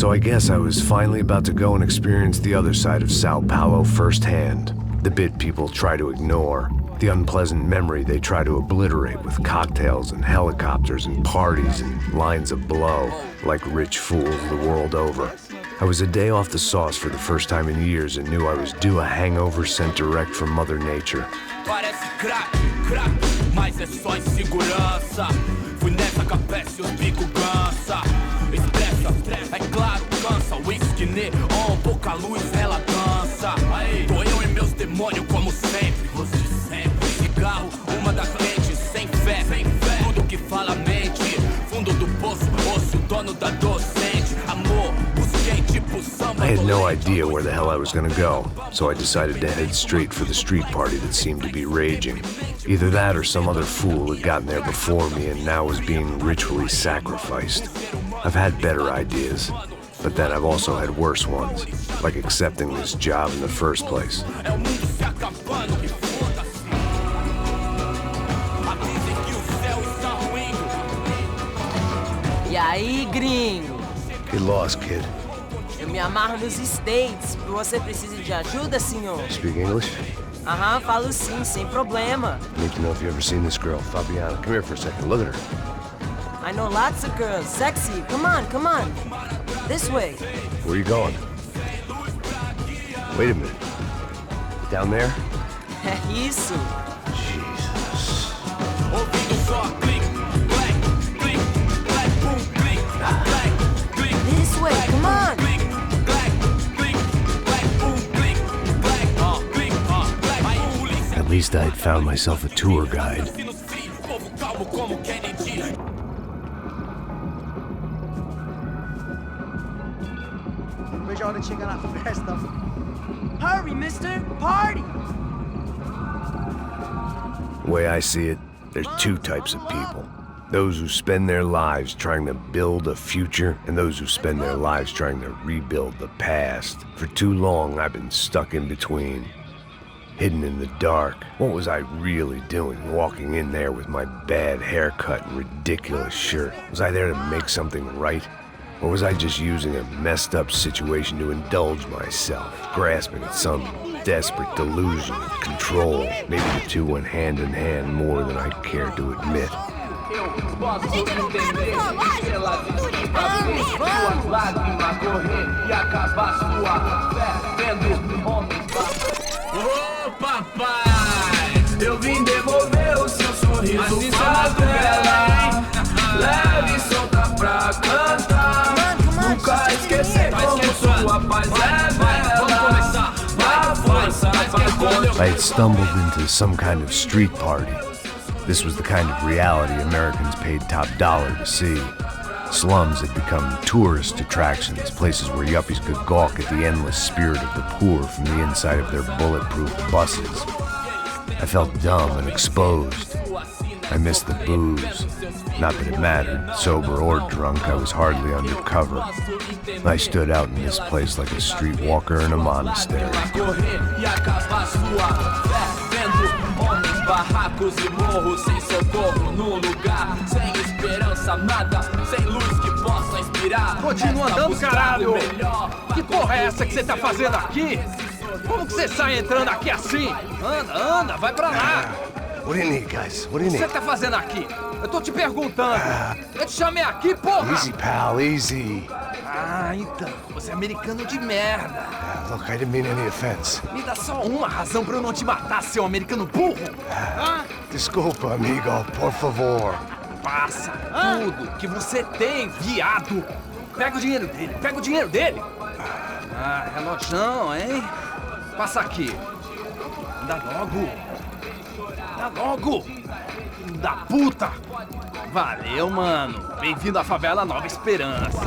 So I guess I was finally about to go and experience the other side of Sao Paulo firsthand. The bit people try to ignore. The unpleasant memory they try to obliterate with cocktails and helicopters and parties and lines of blow, like rich fools the world over. I was a day off the sauce for the first time in years and knew I was due a hangover sent direct from Mother Nature. Parece crack, mas é só insegurança. Fui nessa capécia, os bico cansa. Expressa, é claro, cansa. Whisky, neon, pouca luz, ela dança. Tô eu e meus demônios como sempre. Cigarro, uma das lentes, sem fé. Tudo que fala mente. Fundo do poço, osso, dono da docente. Amor, busquei tipo samba. I had no idea where the hell I was gonna go, so I decided to head straight for the street party that seemed to be raging. Either that or some other fool had gotten there before me and now was being ritually sacrificed. I've had better ideas, but then I've also had worse ones, like accepting this job in the first place. E aí, gringo? Get lost, kid. Eu me amarro nos States. Você precisa de ajuda, senhor? Speak English? Aham, falo sim, sem problema. Need to know if you've ever seen this girl, Fabiana. Come here for a second. Look at her. I know lots of girls. Sexy. Come on, come on. This way. Where are you going? Wait a minute. Down there? É isso. Jesus. This way, come on. At least I'd found myself a tour guide. Veja a hora de chegar na festa. Hurry, mister. Party. The way I see it, there's two types of people. Those who spend their lives trying to build a future, and those who spend their lives trying to rebuild the past. For too long, I've been stuck in between. Hidden in the dark. What was I really doing walking in there with my bad haircut and ridiculous shirt? Was I there to make something right? Or was I just using a messed up situation to indulge myself, grasping at some desperate delusion of control? Maybe the two went hand in hand more than I cared to admit. Ô papai, eu vim devolver o seu sorriso favela. Leve e solta pra cantar. Nunca esquecer como sua paz é bela. A força pra contar. I had stumbled into some kind of street party. This was the kind of reality Americans paid top dollar to see. Slums had become tourist attractions, places where yuppies could gawk at the endless spirit of the poor from the inside of their bulletproof buses. I felt dumb and exposed. I missed the booze. Not that it mattered, sober or drunk, I was hardly undercover. I stood out in this place like a streetwalker in a monastery. Barracos e morros sem socorro no lugar, sem esperança, nada, sem luz que possa inspirar. Continua andando, caralho! Que porra é essa que você tá fazendo aqui? Como que você sai entrando aqui assim? Anda, vai pra lá! What do you need, guys? What do you O que need? você tá fazendo aqui? Eu tô te perguntando. Eu te chamei aqui, porra! Easy, pal, easy. Ah, então, você é americano de merda. Look, I didn't mean any offense. Me dá só uma razão pra eu não te matar, seu americano burro. Desculpa, amigo, por favor. Passa tudo que você tem, viado. Pega o dinheiro dele, Ah, relojão, hein? Passa aqui. Dá logo. Filho da puta. Valeu, mano. Bem-vindo à favela Nova Esperança.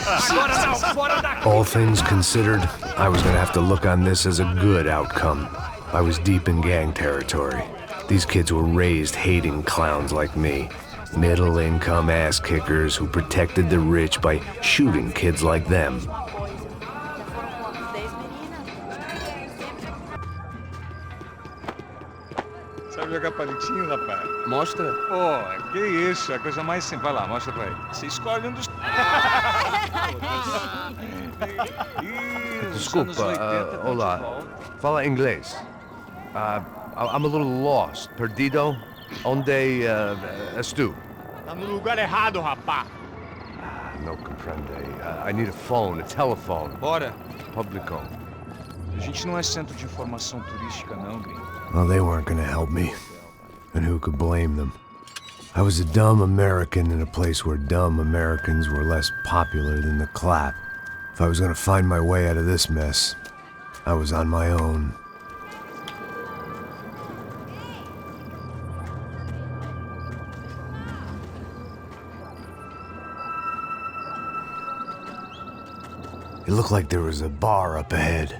Agora não, fora daqui. All things considered, I was gonna have to look on this as a good outcome. I was deep in gang territory. These kids were raised hating clowns like me. Middle-income ass-kickers who protected the rich by shooting kids like them. Sabe jogar palitinho, rapaz? Mostra. Pô, que isso, é a coisa mais simples. Vai lá, mostra pra ele. Você escolhe um dos... Ih, os anos 80 Desculpa, estão de olá. volta. Fala inglês. I'm a little lost. Perdido? Onde és tu? Tá no lugar errado, rapá. No comprende. I need a phone, a telephone. Bora. Publico. A gente não é centro de informação turística, não, gringo. Well, they weren't gonna help me. And who could blame them? I was a dumb American in a place where dumb Americans were less popular than the clap. If I was gonna find my way out of this mess, I was on my own. It looked like there was a bar up ahead.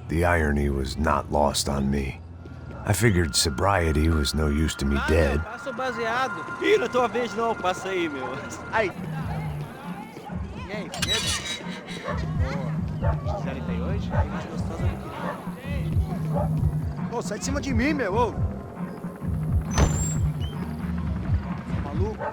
The irony was not lost on me. I figured sobriety was no use to me dead. Passa o baseado. Ih, não é tua vez não, passa aí, meu. Aí. E aí, medo? Ô, série tem hoje? Tem mais gostosa do que... Ô, sai de cima de mim, meu, ô. Tá maluco?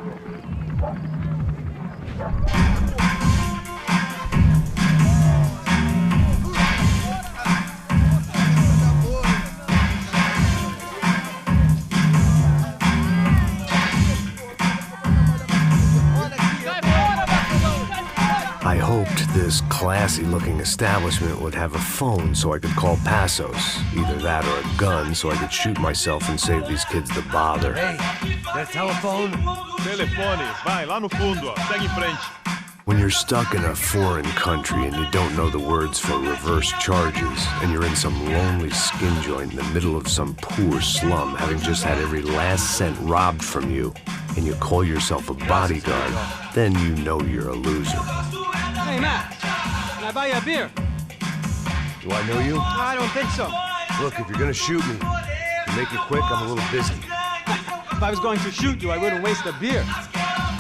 I hoped this classy-looking establishment would have a phone so I could call Passos. Either that or a gun so I could shoot myself and save these kids the bother. Hey, that telephone? Telefone, vai lá no fundo, ó. Segue em frente. When you're stuck in a foreign country and you don't know the words for reverse charges, and you're in some lonely skin joint in the middle of some poor slum, having just had every last cent robbed from you, and you call yourself a bodyguard, then you know you're a loser. Hey, Matt, can I buy you a beer? Do I know you? I don't think so. Look, if you're gonna shoot me, make it quick, I'm a little busy. If I was going to shoot you, I wouldn't waste a beer.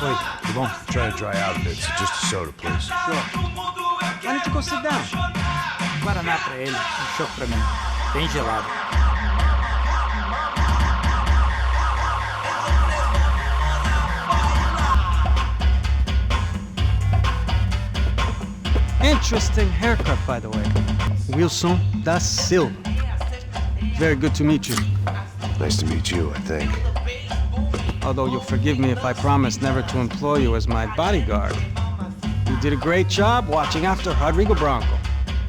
Wait, come on. I'm trying to dry out a bit, so just a soda, please. Sure. Why don't you go sit down? Guaraná pra ele, chopp pra mim. Bem gelado. Interesting haircut, by the way. Wilson da Silva. Very good to meet you. Nice to meet you, I think. Although you'll forgive me if I promise never to employ you as my bodyguard. You did a great job watching after Rodrigo Branco.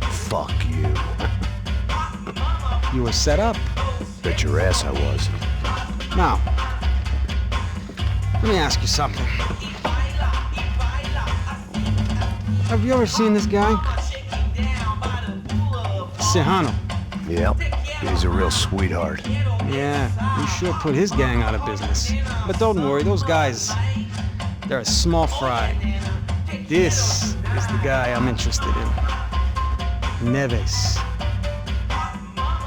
Fuck you. You were set up. Bet your ass I was. Now, let me ask you something. Have you ever seen this guy? Serrano. Yep, he's a real sweetheart. Yeah, you sure put his gang out of business. But don't worry, those guys, they're a small fry. This is the guy I'm interested in. Neves.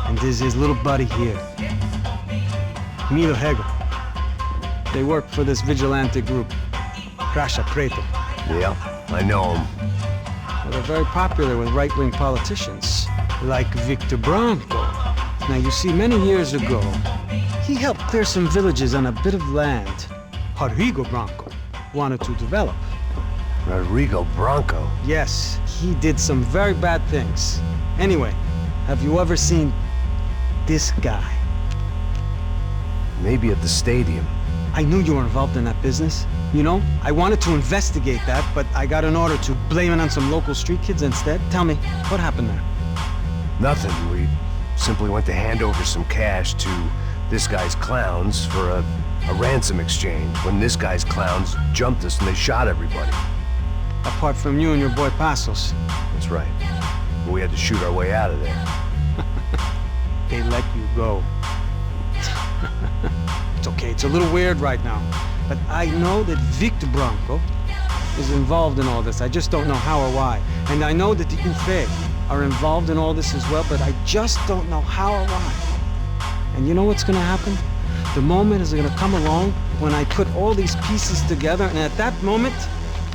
And this is his little buddy here. Milo Hegel. They work for this vigilante group, Crasha Preto. Yep, I know him. Well, they're very popular with right-wing politicians, like Victor Branco. Now, you see, many years ago, he helped clear some villages on a bit of land Rodrigo Branco wanted to develop. Rodrigo Branco? Yes, he did some very bad things. Anyway, have you ever seen this guy? Maybe at the stadium. I knew you were involved in that business. You know, I wanted to investigate that, but I got an order to blame it on some local street kids instead. Tell me, what happened there? Nothing. We simply went to hand over some cash to this guy's clowns for a ransom exchange when this guy's clowns jumped us and they shot everybody. Apart from you and your boy Passos. That's right. But we had to shoot our way out of there. They let you go. It's okay, it's a little weird right now. But I know that Victor Branco is involved in all this. I just don't know how or why. And I know that the UFE are involved in all this as well, but I just don't know how or why. And you know what's gonna happen? The moment is gonna come along when I put all these pieces together, and at that moment,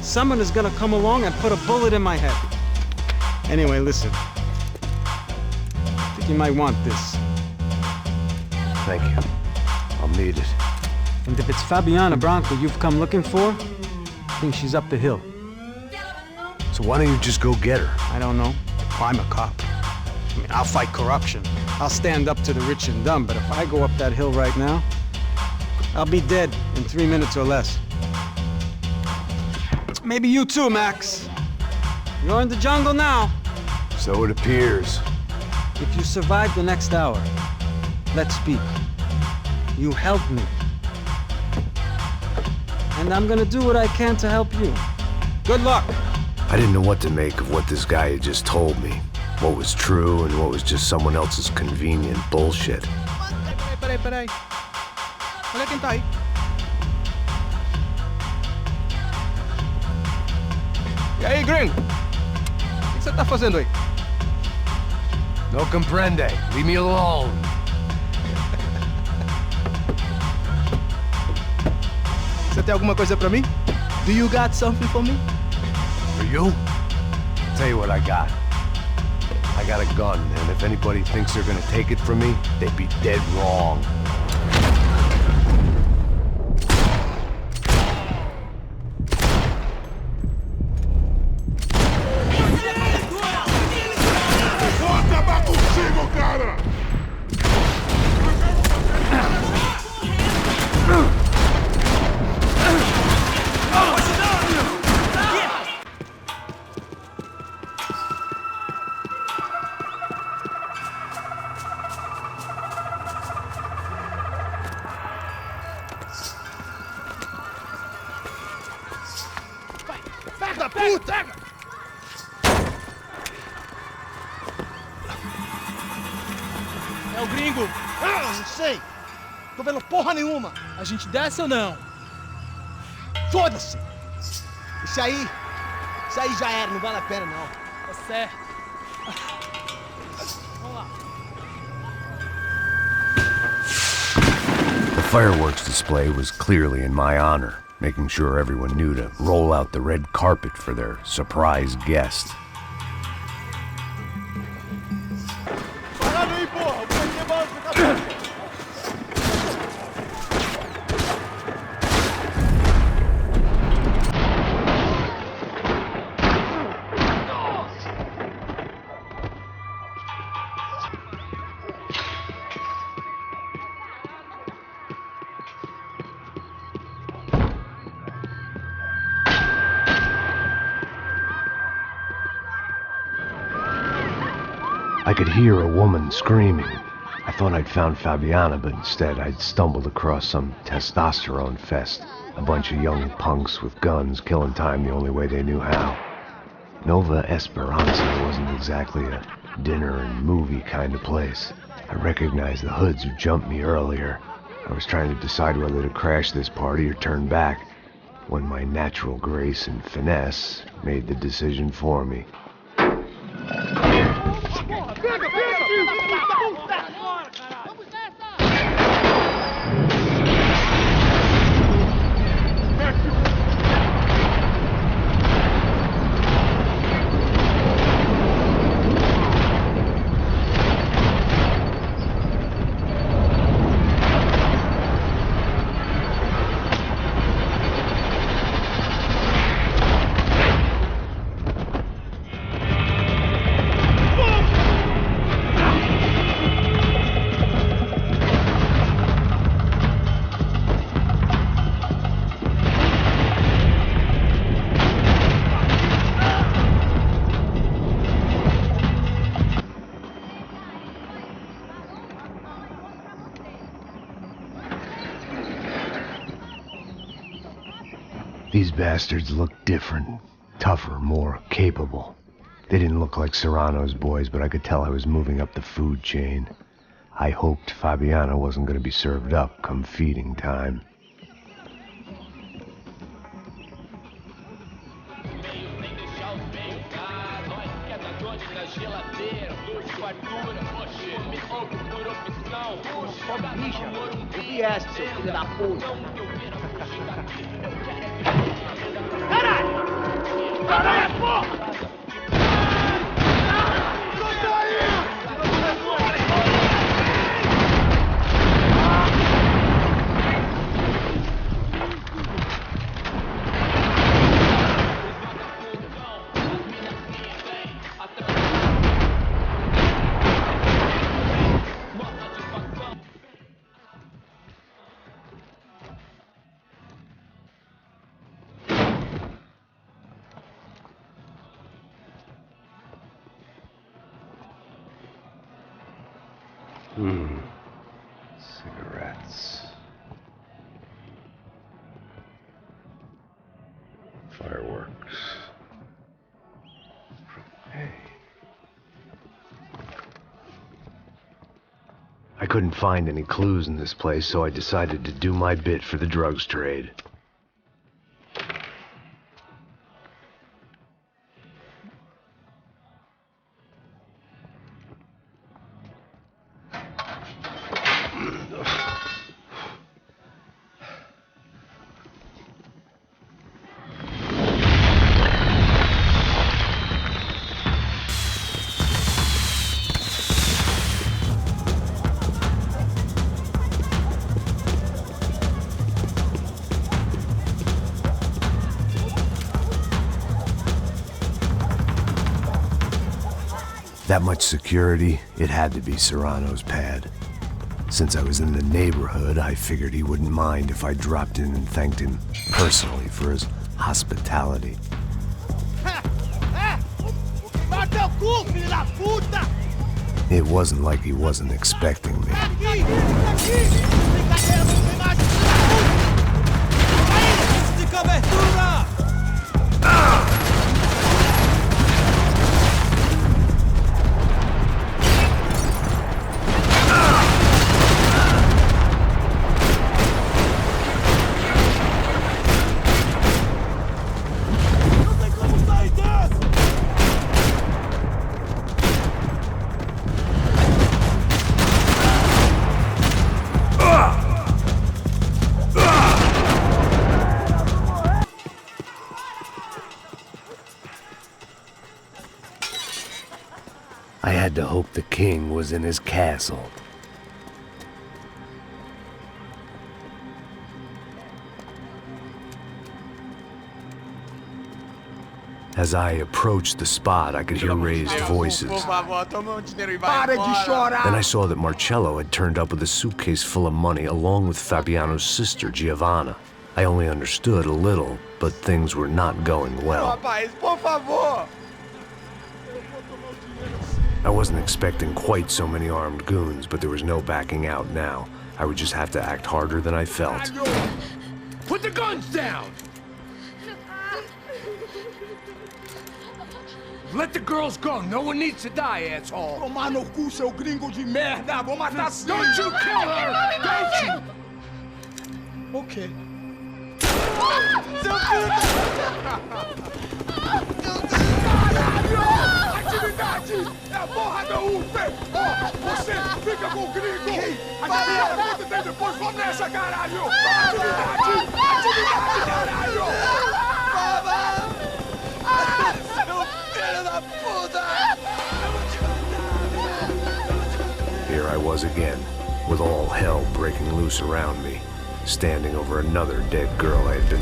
someone is gonna come along and put a bullet in my head. Anyway, listen. I think you might want this. Thank you. need it. And if it's Fabiana Branco you've come looking for, I think she's up the hill. So why don't you just go get her? I don't know. I'm a cop. I mean, I'll fight corruption. I'll stand up to the rich and dumb, but if I go up that hill right now, I'll be dead in 3 minutes or less. Maybe you too, Max. You're in the jungle now. So it appears. If you survive the next hour, let's speak. You help me. And I'm gonna do what I can to help you. Good luck. I didn't know what to make of what this guy had just told me. What was true and what was just someone else's convenient bullshit. Peraí. Olha quem tá aí. E aí, gringo? O que você tá fazendo aí? No comprende. Leave me alone. Você tem alguma coisa pra mim? Do you got something for me? For you? Tell you what I got. I got a gun, and if anybody thinks they're gonna take it from me, they'd be dead wrong. Da puta! É o gringo. Ah, não sei. Tô vendo porra nenhuma. A gente desce ou não? Foda-se. Isso aí já era, não vale a pena não. Tá certo. Vamos lá. The fireworks display was clearly in my honor, making sure everyone knew to roll out the red carpet for their surprise guest. Parada aí, porra! Vou aqui embaixo da cabeça. I could hear a woman screaming. I thought I'd found Fabiana, but instead I'd stumbled across some testosterone fest. A bunch of young punks with guns killing time the only way they knew how. Nova Esperanza wasn't exactly a dinner and movie kind of place. I recognized the hoods who jumped me earlier. I was trying to decide whether to crash this party or turn back, when my natural grace and finesse made the decision for me. These bastards looked different, tougher, more capable. They didn't look like Serrano's boys, but I could tell I was moving up the food chain. I hoped Fabiana wasn't going to be served up come feeding time. Viesse, seu filho da puta. Caralho, porra! Cigarettes. Fireworks. Hey. I couldn't find any clues in this place, so I decided to do my bit for the drugs trade. That much security, it had to be Serrano's pad. Since I was in the neighborhood, I figured he wouldn't mind if I dropped in and thanked him personally for his hospitality. It wasn't like he wasn't expecting me. I had to hope the king was in his castle. As I approached the spot, I could hear raised voices. Then I saw that Marcello had turned up with a suitcase full of money along with Fabiano's sister, Giovanna. I only understood a little, but things were not going well. I wasn't expecting quite so many armed goons, but there was no backing out now. I would just have to act harder than I felt. Put the guns down! Let the girls go. No one needs to die, asshole. Tomar no cu, seu gringo de merda! Vou matar sim! Don't you kill her! Don't you! Ok. Caralho! Atividade! É a porra da UP! Ó, você fica com o gringo! Adivinha quanto tem depois? Vamos nessa, caralho! Atividade! Atividade, caralho! Seu filho da puta! Here I was again, with all hell breaking loose around me, standing over another dead girl I had been